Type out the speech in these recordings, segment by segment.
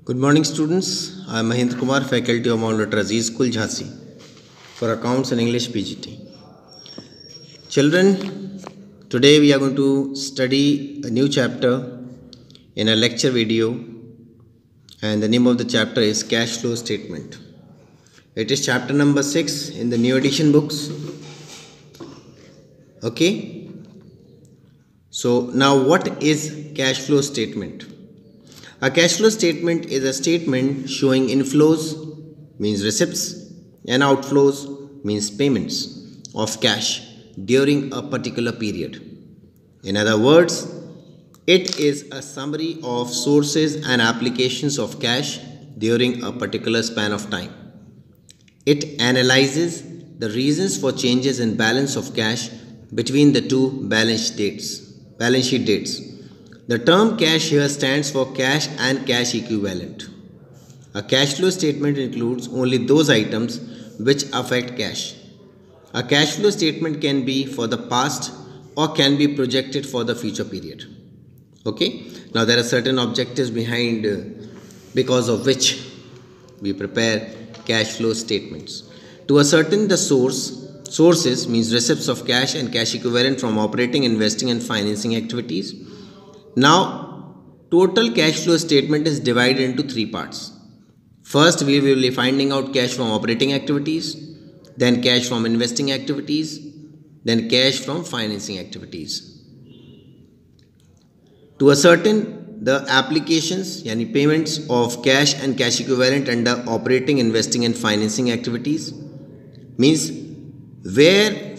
Good morning, students. I am Mahendra Kumar, faculty of Mount Dr. Aziz School, Jhansi, for Accounts and English PGT. Children, today we are going to study a new chapter in a lecture video, and the name of the chapter is Cash Flow Statement. It is chapter number 6 in the new edition books. Okay. So now what is cash flow statement? A cash flow statement is a statement showing inflows, means receipts, and outflows, means payments of cash during a particular period. In other words, it is a summary of sources and applications of cash during a particular span of time. It analyzes the reasons for changes in balance of cash between the two balance sheet dates. The term cash here stands for cash and cash equivalent. A cash flow statement includes only those items which affect cash. A cash flow statement can be for the past or can be projected for the future period. Okay. Now there are certain objectives behind because of which we prepare cash flow statements. To ascertain the sources means receipts of cash and cash equivalent from operating, investing and financing activities. Now, total cash flow statement is divided into three parts. First, we will be finding out cash from operating activities, then cash from investing activities, then cash from financing activities. To ascertain the applications, yani payments of cash and cash equivalent under operating, investing and financing activities, means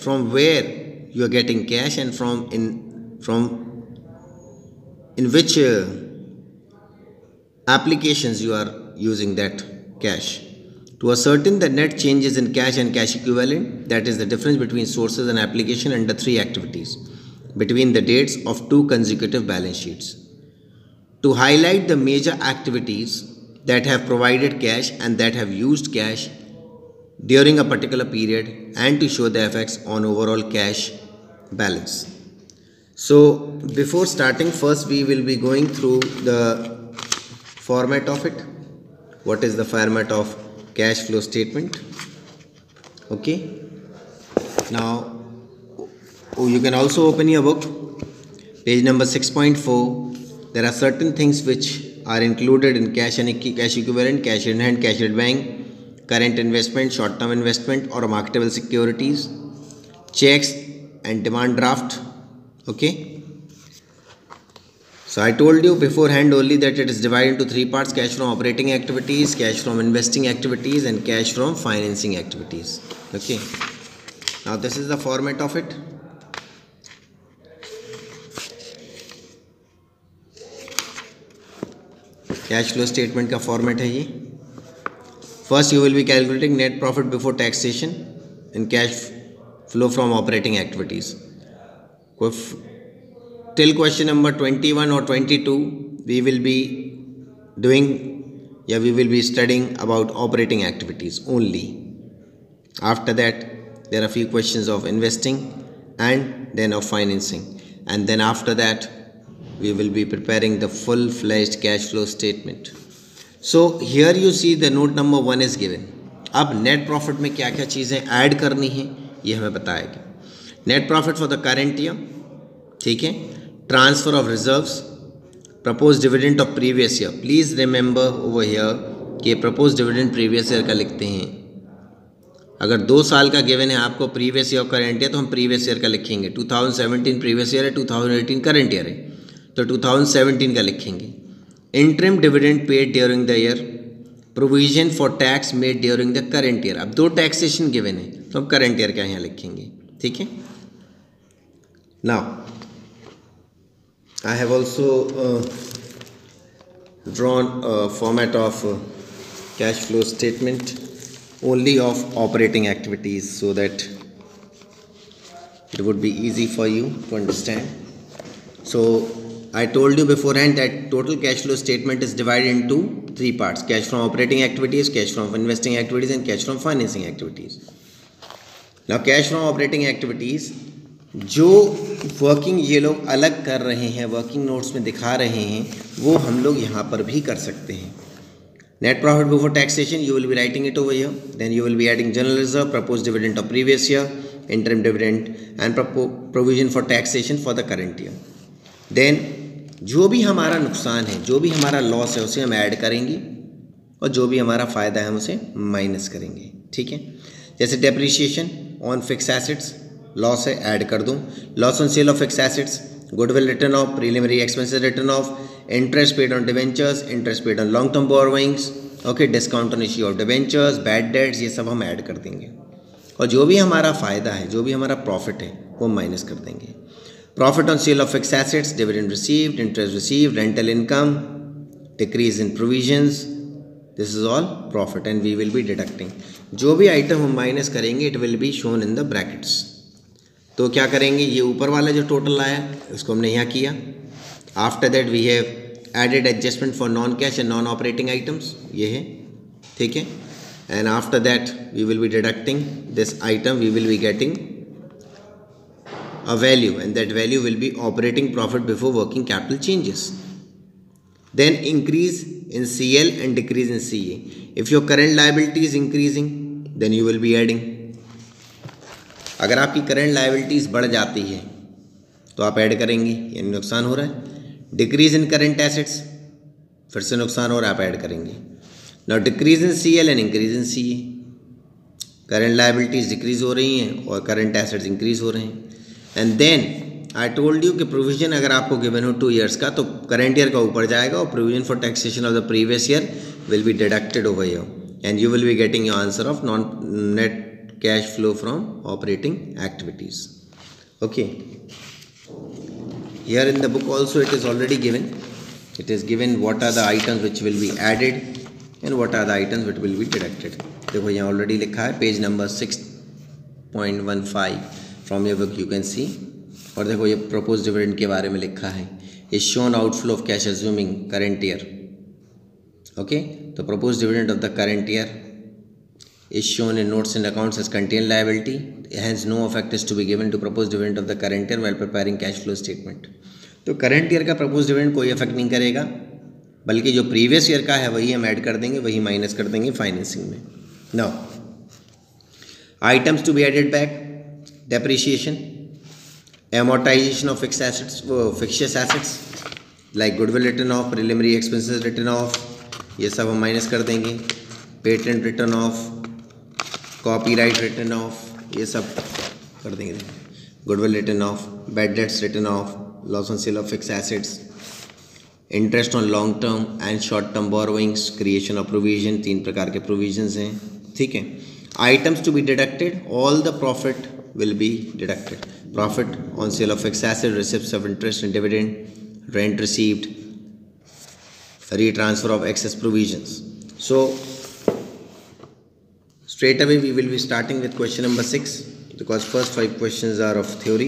from where you are getting cash and in which applications you are using that cash. To ascertain the net changes in cash and cash equivalent, that is the difference between sources and application under three activities between the dates of two consecutive balance sheets. To highlight the major activities that have provided cash and that have used cash during a particular period and to show the effects on overall cash balance. So before starting, first we will be going through the format of it. What is the format of cash flow statement? Okay. Now you can also open your book, page number 6.4. There are certain things which are included in cash and cash equivalent, cash in hand, cash at bank, current investment, short-term investment or marketable securities, checks and demand draft. Okay. So I told you beforehand only that it is divided into three parts: cash from operating activities, cash from investing activities and cash from financing activities. Okay. Now this is the format of it. Cash flow statement का format है ये. First you will be calculating net profit before taxation and cash flow from operating activities. Till question number 21 or 22 we will be studying about operating activities only. After that there are few questions of investing and then of financing, and then after that we will be preparing the full-fledged cash flow statement. So here you see the note number 1 is given. अब net profit में क्या क्या चीज़ें add करनी है ये हमें बताएगा. Net profit for the current year, ठीक है. Transfer of reserves, proposed dividend of previous year. Please remember over here कि proposed dividend previous year का लिखते हैं. अगर 2 साल का गिवन है आपको previous year current year तो हम previous year का लिखेंगे. 2017 previous year है, 2018 current year है तो 2017 का लिखेंगे. Interim dividend paid during the year, provision for tax made during the current year. अब 2 taxation गिवन है तो हम current year का यहाँ लिखेंगे. ठीक है. Now I have also drawn a format of cash flow statement only of operating activities so that it would be easy for you to understand. So I told you beforehand that total cash flow statement is divided into three parts: cash from operating activities, cash from investing activities and cash from financing activities. Now cash from operating activities जो working ये लोग अलग कर रहे हैं, working notes में दिखा रहे हैं, वो हम लोग यहाँ पर भी कर सकते हैं. Net profit before taxation, you will be writing it over here. Then you will be adding general reserve, proposed dividend of previous year, interim dividend and provision for taxation for the current year. Then जो भी हमारा नुकसान है, जो भी हमारा loss है, उसे हम ऐड करेंगे और जो भी हमारा फ़ायदा है हम उसे माइनस करेंगे. ठीक है. जैसे depreciation on fix assets loss है, ऐड कर दूँ. Loss on sale of fix assets, goodwill written of, preliminary expenses return of, interest paid on debentures, interest paid on long term borrowings, okay, discount on issue of debentures, bad debts, ये सब हम add कर देंगे और जो भी हमारा फ़ायदा है, जो भी हमारा प्रॉफिट है वो माइनस कर देंगे. Profit on sale of fix assets, dividend received, interest received, rental income, decrease in provisions, this is all profit and we will be deducting. जो भी आइटम हम माइनस करेंगे it will be shown in the brackets. तो क्या करेंगे, ये ऊपर वाला जो टोटल आया इसको हमने यहाँ किया. After that we have added adjustment for non cash and non operating items, ये है. ठीक है. And after that we will be deducting this item, we will be getting a value and that value will be operating profit before working capital changes. Then increase in CL and decrease in CA. If your current liability is increasing then you will be adding. अगर आपकी current liabilities बढ़ जाती है तो आप add करेंगे, यानी नुकसान हो रहा है. डिक्रीज इन करंट एसेट्स, फिर से नुकसान हो रहा है, आप ऐड करेंगे. Now decrease in CL and increase in CA. Current liabilities decrease हो रही हैं और करंट एसेट्स इंक्रीज हो रहे हैं. And then I told you कि प्रोविजन अगर आपको गिवन हो 2 years का तो करंट ईयर का ऊपर जाएगा और provision for taxation of the previous year will be deducted over here and you will be getting your answer of non net cash flow from operating activities. Okay. Here in the book also it is already given. It is given what are the items which will be added and what are the items which will be deducted. देखो यहाँ already लिखा है page number 6.15 from your book you can see. और देखो ये proposed dividend के बारे में लिखा है. is shown outflow of cash assuming current year. Okay, तो proposed dividend of the current year is shown in notes and accounts as contained liability. Hence no effect is to be given to proposed dividend of the current year while preparing cash flow statement. तो current year का proposed dividend कोई effect नहीं करेगा, बल्कि जो previous year का है वही हम ऐड कर देंगे, वही माइनस कर देंगे फाइनेंसिंग में. Now items to be added back: depreciation, amortization of fixed assets, fictitious assets like goodwill written off, preliminary expenses written off, ये सब हम माइनस कर देंगे. Patent written off, copyright written off, ये सब कर देंगे. Goodwill written off, bad debts written off, loss on sale of fix assets, interest on long term and short term borrowings, creation of provision, 3 प्रकार के provisions हैं. ठीक है. Items to be deducted, all the profit will be deducted. Profit on sale of fix asset, receipts of interest and dividend, rent received, retransfer of access provisions. So straight away we will be starting with question number 6 because first 5 questions are of theory.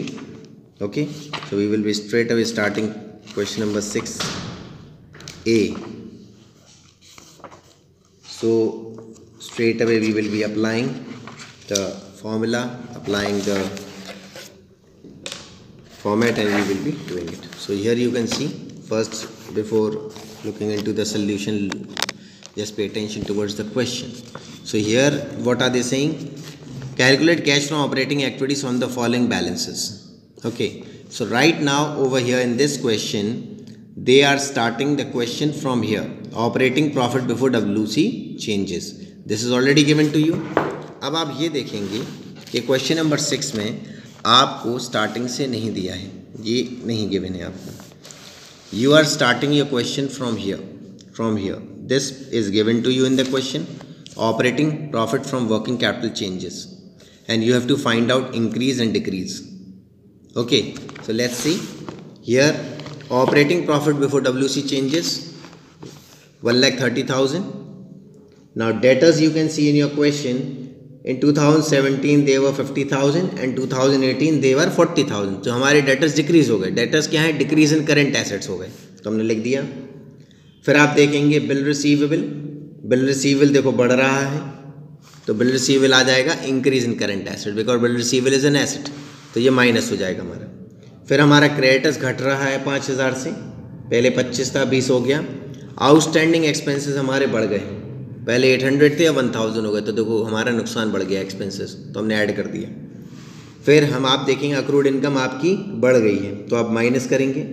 Okay, so we will be straight away starting question number 6A. So straight away we will be applying the formula, applying the format and we will be doing it. So here you can see, first before looking into the solution just pay attention towards the question. So here what are they saying? Calculate cash from operating activities on the following balances. Okay, so right now over here in this question they are starting the question from here, operating profit before WC changes. This is already given to you. अब आप ये देखेंगे कि question number 6 में आपको starting से नहीं दिया है, ये नहीं गिवन है आपको. You are starting your question from here. This is given to you in the question, operating profit from working capital changes, and you have to find out increase and decrease. Okay, so let's see here. Operating profit before WC changes 1,30,000. Now debtors you can see in your question, in 2017 they were 50,000 and 2018 they were 40,000. तो हमारे debtors decrease हो गए. debtors क्या है? decrease in current assets हो गए, तो हमने लिख दिया. फिर आप देखेंगे बिल रिसीवेबल देखो बढ़ रहा है, तो बिल रिसीवेबल आ जाएगा increase in current asset because bill receivable is an asset, तो ये माइनस हो जाएगा हमारा. फिर हमारा क्रेडिटर्स घट रहा है 5,000 से, पहले 25 था 20 हो गया. आउटस्टैंडिंग एक्सपेंसेस हमारे बढ़ गए, पहले 800 थे, अब 1000 हो गए, तो देखो हमारा नुकसान बढ़ गया, एक्सपेंसेस, तो हमने ऐड कर दिया। फिर हम आप देखेंगे अक्रूड इनकम आपकी बढ़ गई है, तो आप माइनस करेंगे,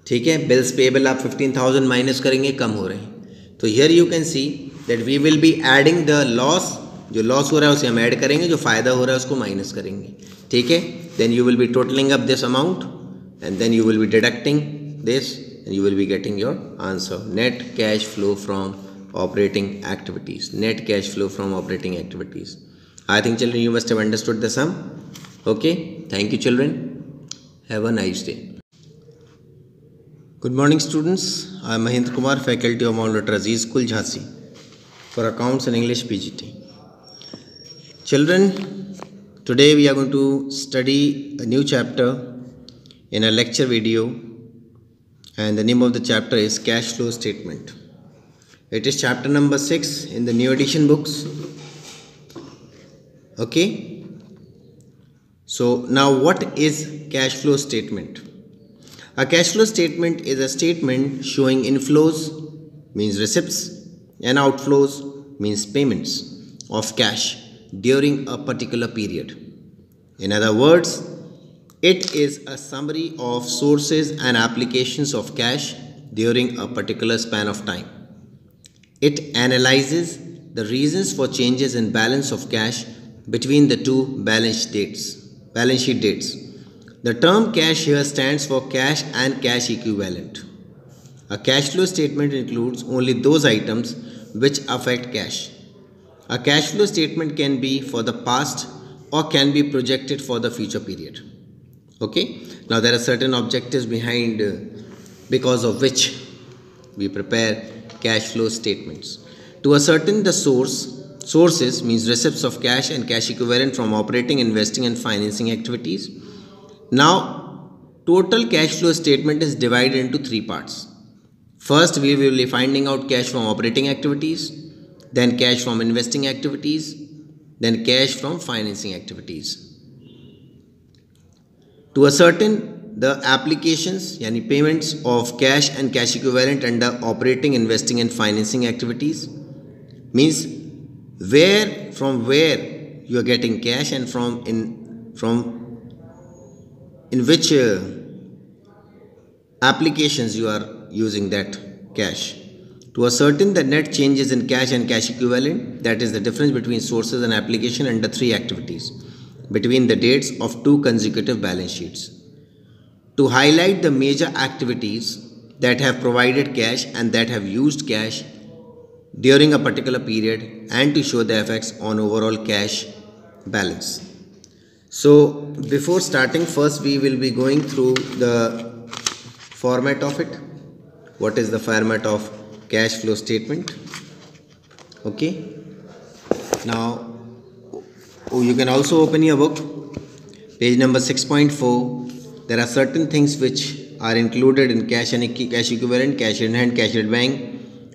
ठीक है। बिल्स पेबल आप 15,000 माइनस करेंगे, कम हो रहे हैं। तो here you can see that we will be adding the loss, जो लॉस हो रहा है उसे हम ऐड करेंगे, जो फ़ायदा हो रहा है उसको माइनस करेंगे, ठीक है। Then you will be totalling up this amount and then you will be deducting this and you will be getting your answer, net cash flow from operating activities, net cash flow from operating activities. I think children you must have understood the sum. Okay, thank you children, have a nice day. Good morning students, I am Mahendra Kumar, faculty of Mount Dr. Aziz School Jhansi for accounts and English PGT. Children, today we are going to study a new chapter in a lecture video, and the name of the chapter is cash flow statement. It is chapter number 6 in the new edition books. Okay. So now what is cash flow statement? A cash flow statement is a statement showing inflows, means receipts, and outflows, means payments of cash during a particular period. In other words, it is a summary of sources and applications of cash during a particular span of time. It analyzes the reasons for changes in balance of cash between the two balance sheet dates. The term cash here stands for cash and cash equivalent. A cash flow statement includes only those items which affect cash. A cash flow statement can be for the past or can be projected for the future period. Okay, now there are certain objectives behind because of which we prepare cash flow statements. To ascertain the sources means receipts of cash and cash equivalent from operating, investing and financing activities. Now total cash flow statement is divided into 3 parts. First we will be finding out cash from operating activities, then cash from investing activities, then cash from financing activities. To ascertain the applications yani payments of cash and cash equivalent under operating, investing and financing activities means from where you are getting cash and from which applications you are using that cash. To ascertain the net changes in cash and cash equivalent, that is the difference between sources and application under 3 activities between the dates of 2 consecutive balance sheets. To highlight the major activities that have provided cash and that have used cash during a particular period and to show the effects on overall cash balance. So before starting, first we will be going through the format of it. What is the format of cash flow statement? Okay. Now you can also open your book, page number 6.4. There are certain things which are included in cash and cash equivalent, cash in hand, cash at bank,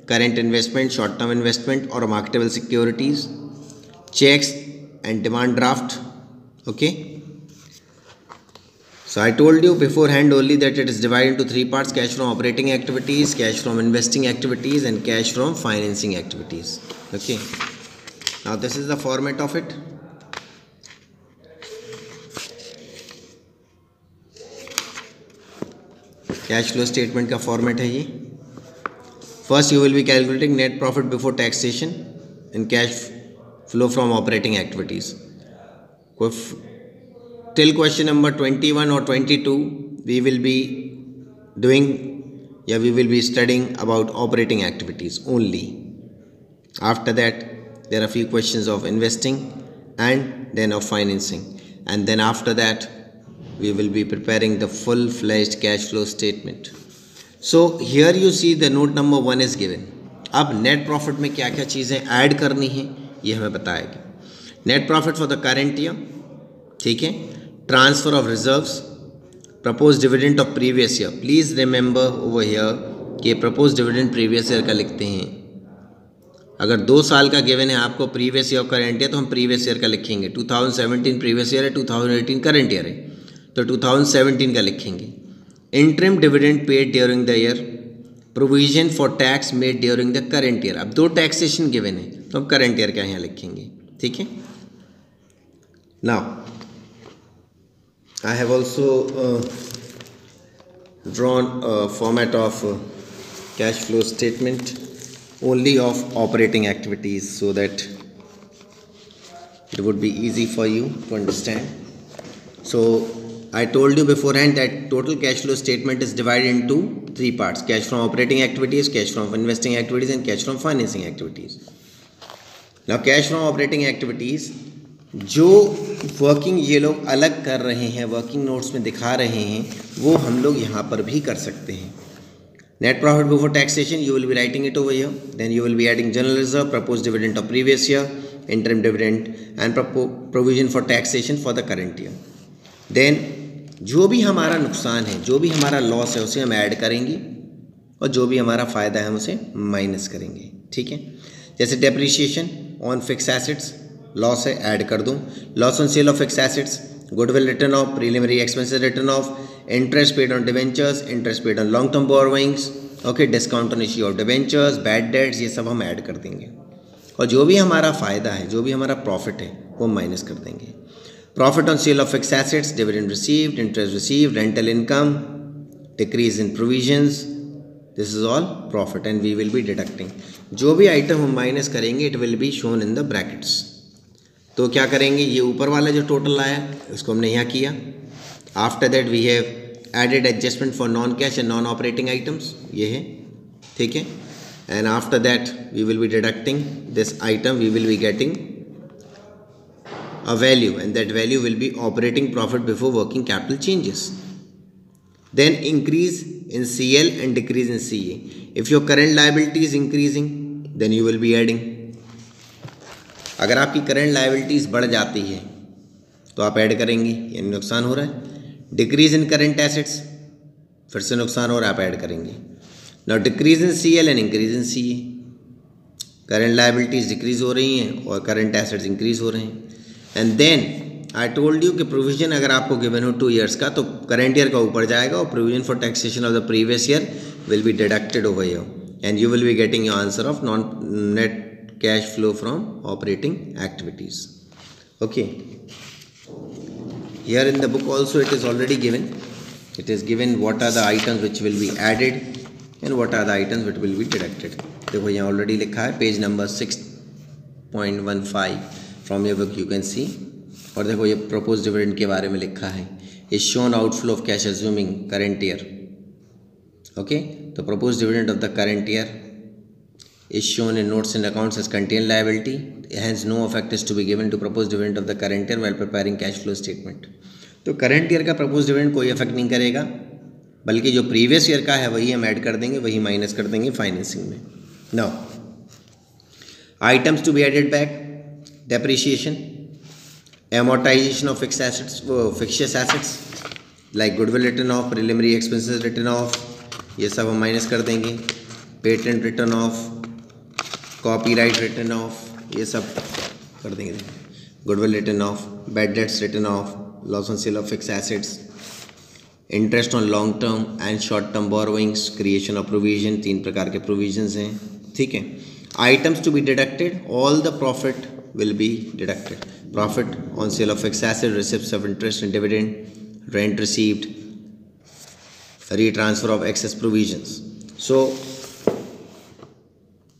current investment, short term investment or marketable securities, checks and demand draft. Okay. So I told you beforehand only that it is divided into 3 parts: cash from operating activities, cash from investing activities and cash from financing activities. Okay. Now this is the format of it. Cash flow statement का format है ये. First you will B calculating net profit before taxation in cash flow from operating activities. Till question number 21 or 22 we will be doing we will be studying about operating activities only. After that there are few questions of investing and then of financing, and then after that we will be preparing the full-fledged cash flow statement. So here you see the note number 1 is given. अब net profit में क्या क्या चीज़ें add करनी है ये हमें बताएगा. Net profit for the current year, ठीक है. Transfer of reserves, propose dividend of previous year. Please remember over here कि प्रपोज डिविडेंड प्रीवियस ईयर का लिखते हैं. अगर 2 साल का गिवन है आपको प्रीवियस ईयर करेंट ईयर, तो हम प्रीवियस ईयर का लिखेंगे. 2017 प्रीवियस ईयर है, 2018 करेंट ईयर है, तो 2017 का लिखेंगे. Interim dividend paid during the year, provision for tax made during the current year. अब 2 टैक्सेशन गिवन है तो हम करेंट ईयर का यहाँ लिखेंगे, ठीक है। Now I have also drawn a format of cash flow statement only of operating activities so that it would be easy for you to understand. So I told you beforehand that total cash flow statement is divided into 3 parts: cash from operating activities, cash from investing activities and cash from financing activities. Now cash from operating activities जो working ये लोग अलग कर रहे हैं, working notes में दिखा रहे हैं, वो हम लोग यहाँ पर भी कर सकते हैं। Net profit before taxation you will be writing it over here, then you will be adding general reserve, propose dividend of previous year, interim dividend and provision for taxation for the current year. Then जो भी हमारा नुकसान है, जो भी हमारा loss है, उसे हम ऐड करेंगे और जो भी हमारा फ़ायदा है हम उसे माइनस करेंगे, ठीक है। जैसे depreciation on fix assets loss है, ऐड कर दूं। Loss on sale of fix assets, goodwill written of, preliminary expenses return of, interest paid on debentures, interest paid on long term borrowings, okay, discount on issue of debentures, bad debts, ये सब हम add कर देंगे और जो भी हमारा फ़ायदा है, जो भी हमारा प्रॉफिट है वो माइनस कर देंगे। Profit on sale of fix assets, dividend received, interest received, rental income, decrease in provisions, this is all profit and we will be deducting. जो भी आइटम हम माइनस करेंगे it will be shown in the brackets. तो क्या करेंगे, ये ऊपर वाला जो टोटल आया इसको हमने यहाँ किया। After that we have added adjustment for non cash and non operating items, ये है, ठीक है। And after that we will be deducting this item, we will be getting a value and that value will be operating profit before working capital changes. Then increase in CL and decrease in CA. If your current liability is increasing then you will be adding. अगर आपकी current liabilities बढ़ जाती है तो आप add करेंगे, यानी नुकसान हो रहा है। डिक्रीज इन करंट एसेट्स, फिर से नुकसान हो रहा है, आप ऐड करेंगे। Now decrease in CL and increase in CA, current liabilities decrease हो रही हैं और करंट एसेट्स इंक्रीज हो रहे हैं। And then I told you कि प्रोविजन अगर आपको गिवन हो 2 ईयर्स का तो करंट ईयर का ऊपर जाएगा और provision for taxation of the previous year will be deducted over here and you will be getting your answer of non net cash flow from operating activities. Okay, here in the book also it is already given, it is given what are the items which will be added and what are the items which will be deducted. देखो यहाँ already लिखा है page number 6.15 from your book you can see। और देखो ये proposed dividend के बारे में लिखा है, is shown outflow of cash assuming current year। okay, तो proposed dividend of the current year is shown in notes and accounts as contained liability, hence no effect is to be given to proposed dividend of the current year while preparing cash flow statement। तो current year का proposed dividend कोई effect नहीं करेगा, बल्कि जो previous year का है वही हम ऐड कर देंगे, वही माइनस कर देंगे फाइनेंसिंग में। Now items to be added back, depreciation, amortization of fixed assets, fictitious assets like goodwill written off, preliminary expenses written off, ये सब हम माइनस कर देंगे। Patent written off, copyright written off, ये सब कर देंगे। Goodwill written off, bad debts written off, loss on sale of fix assets, interest on long term and short term borrowings, creation of provision, 3 प्रकार के provisions हैं, ठीक है। Items to be deducted, all the profit will be deducted. Profit on sale of fix asset, receipts of interest and dividend, rent received, retransfer of access provisions. So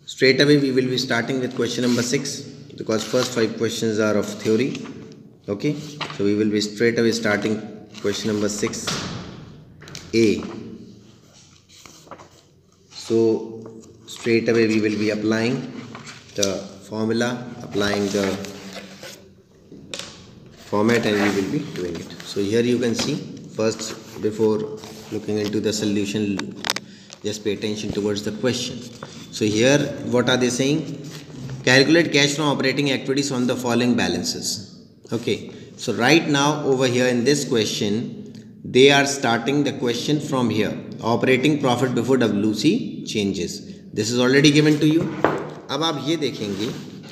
straight away we will be starting with question number 6 because first 5 questions are of theory। okay, so we will be straight away starting question number 6A। so straight away we will be applying the formula, applying the format and we will be doing it। so here you can see first, before looking into the solution, just pay attention towards the question। so here what are they saying? Calculate cash from operating activities on the following balances। okay, so right now over here in this question they are starting the question from here, operating profit before WC changes, this is already given to you। अब आप ये देखेंगे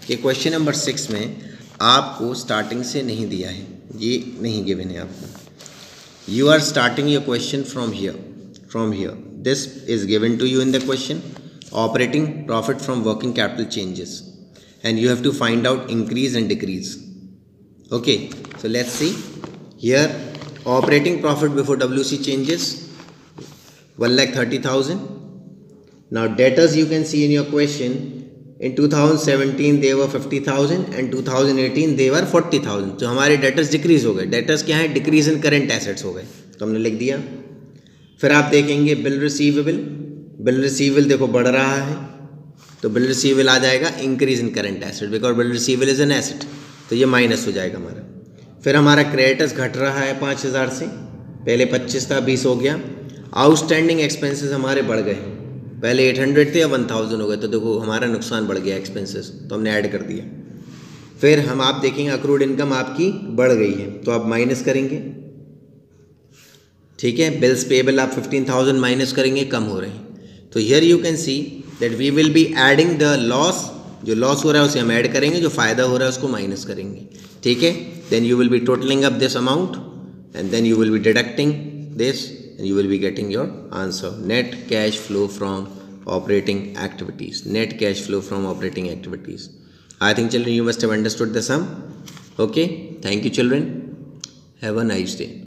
कि question number 6 में आपको starting से नहीं दिया है, ये नहीं गिवन है आपको। You are starting your question from here, from here. This is given to you in the question, operating profit from working capital changes, and you have to find out increase and decrease. Okay, so let's see here. Operating profit before WC changes 1,30,000. Now debtors you can see in your question, in 2017 they were 50,000 and 2018 they were 40,000. तो हमारे debtors decrease हो गए. Debtors क्या है? Decrease in current assets हो गए, तो हमने लिख दिया. फिर आप देखेंगे बिल रिसीवेबल. बिल रिसीवेबल देखो बढ़ रहा है, तो बिल रिसीवेबल आ जाएगा increase in current asset, because bill receivable is an asset, तो ये माइनस हो जाएगा हमारा. फिर हमारा क्रेडिटर्स घट रहा है 5,000 से, पहले 25 था 20 हो गया. आउटस्टैंडिंग एक्सपेंसेस हमारे बढ़ गए, पहले 800 थे अब 1000 हो गए, तो देखो हमारा नुकसान बढ़ गया एक्सपेंसेस, तो हमने ऐड कर दिया. फिर हम आप देखेंगे अक्रूड इनकम आपकी बढ़ गई है, तो आप माइनस करेंगे. ठीक है, बिल्स पेबल आप 15,000 माइनस करेंगे, कम हो रहे हैं. तो here you can see that we will be adding the loss. जो लॉस हो रहा है उसे हम ऐड करेंगे, जो फ़ायदा हो रहा है उसको माइनस करेंगे. ठीक है, then you will be totalling up this amount and then you will be deducting this and you will be getting your answer. Net cash flow from operating activities. Net cash flow from operating activities. I think children you must have understood the sum. Okay, thank you children. Have a nice day.